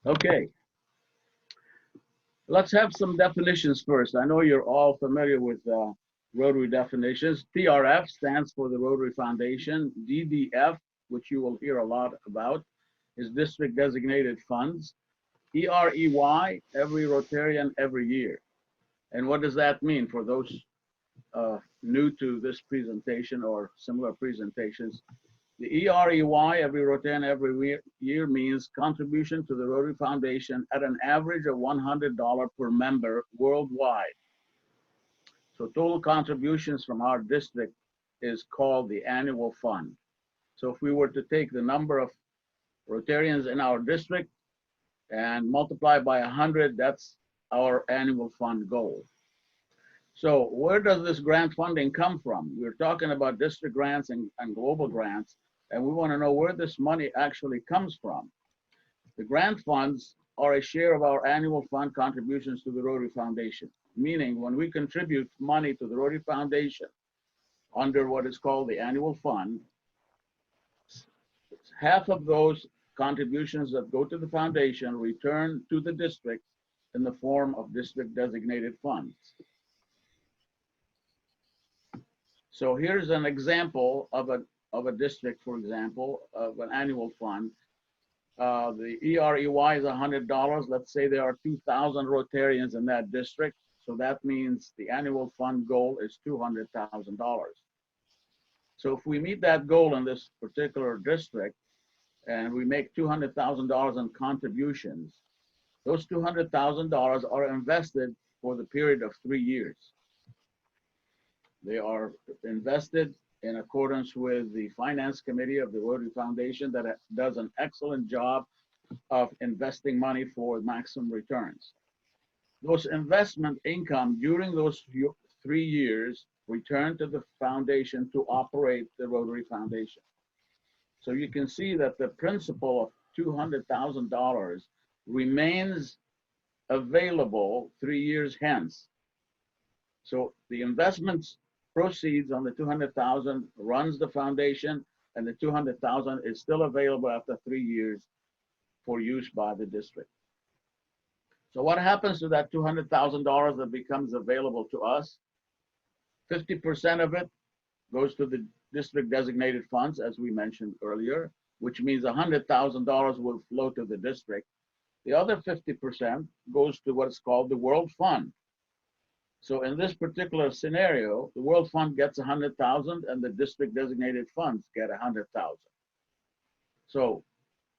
Okay, let's have some definitions first. I know you're all familiar with Rotary definitions. TRF stands for the Rotary Foundation. DDF, which you will hear a lot about, is District Designated Funds. EREY, every Rotarian every year. And what does that mean for those new to this presentation or similar presentations? The EREY, every Rotarian every year, means contribution to the Rotary Foundation at an average of $100 per member worldwide. So total contributions from our district is called the annual fund. So if we were to take the number of Rotarians in our district and multiply by 100, that's our annual fund goal. So where does this grant funding come from? We're talking about district grants and global grants, and we want to know where this money actually comes from. The grant funds are a share of our annual fund contributions to the Rotary Foundation, meaning when we contribute money to the Rotary Foundation under what is called the annual fund, half of those contributions that go to the foundation return to the district in the form of district designated funds. So here's an example of a district, for example, of an annual fund. The EREY is $100. Let's say there are 2,000 Rotarians in that district. So that means the annual fund goal is $200,000. So if we meet that goal in this particular district and we make $200,000 in contributions, those $200,000 are invested for the period of 3 years. They are invested in accordance with the finance committee of the Rotary Foundation that does an excellent job of investing money for maximum returns. Those investment income during those 3 years return to the foundation to operate the Rotary Foundation. So you can see that the principal of $200,000 remains available 3 years hence. So the investments proceeds on the 200,000 runs the foundation, and the 200,000 is still available after 3 years for use by the district. So what happens to that $200,000 that becomes available to us? 50% of it goes to the district designated funds, as we mentioned earlier, which means $100,000 will flow to the district. The other 50% goes to what's called the World Fund. So in this particular scenario, the World Fund gets 100,000 and the district designated funds get 100,000. So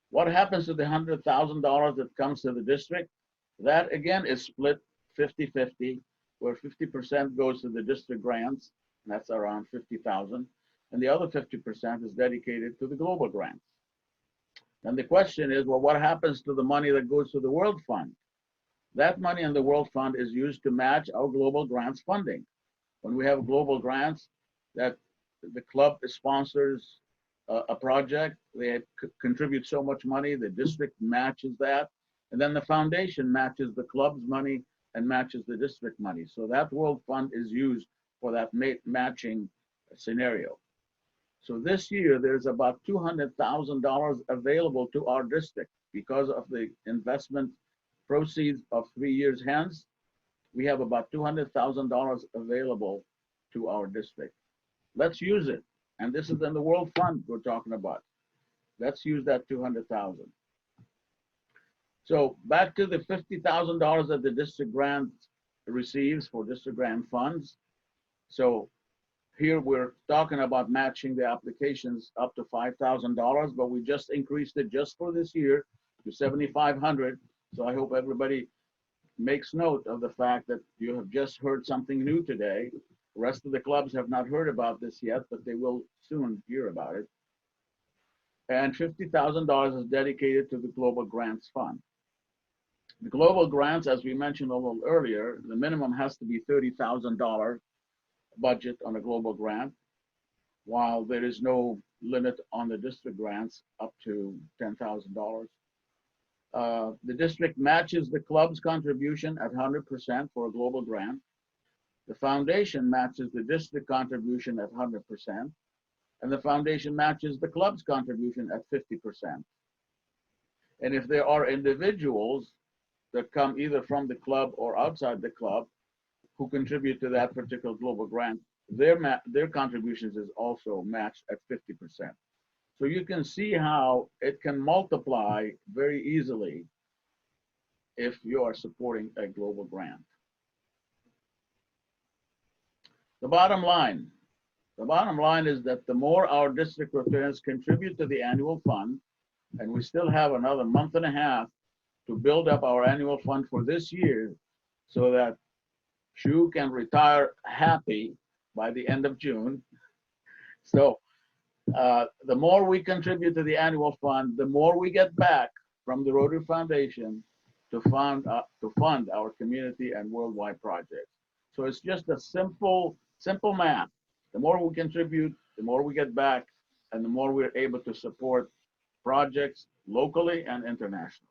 what happens to the $100,000 that comes to the district? That again is split 50-50, where 50% goes to the district grants, and that's around 50,000, and the other 50% is dedicated to the global grants. And the question is, well, what happens to the money that goes to the World Fund? That money in the World Fund is used to match our global grants funding. When we have global grants that the club sponsors a project, they contribute so much money, the district matches that, and then the foundation matches the club's money and matches the district money. So that World Fund is used for that matching scenario. So this year, there's about $200,000 available to our district because of the investment proceeds of 3 years hence. We have about $200,000 available to our district. Let's use it. And this is in the World Fund we're talking about. Let's use that 200,000. So back to the $50,000 that the district grant receives for district grant funds. So here we're talking about matching the applications up to $5,000, but we just increased it just for this year to $7,500. So I hope everybody makes note of the fact that you have just heard something new today. The rest of the clubs have not heard about this yet, but they will soon hear about it. And $50,000 is dedicated to the Global Grants Fund. The global grants, as we mentioned a little earlier, the minimum has to be $30,000 budget on a global grant, while there is no limit on the district grants up to $10,000. The district matches the club's contribution at 100% for a global grant. The foundation matches the district contribution at 100%, and the foundation matches the club's contribution at 50%. And if there are individuals that come either from the club or outside the club who contribute to that particular global grant, their contributions is also matched at 50%. So you can see how it can multiply very easily if you are supporting a global grant. The bottom line is that the more our district Rotarians contribute to the annual fund, and we still have another month and a half to build up our annual fund for this year so that Shu can retire happy by the end of June. So the more we contribute to the annual fund, the more we get back from the Rotary Foundation to fund our community and worldwide projects. So it's just a simple math. The more we contribute, the more we get back, and the more we're able to support projects locally and internationally.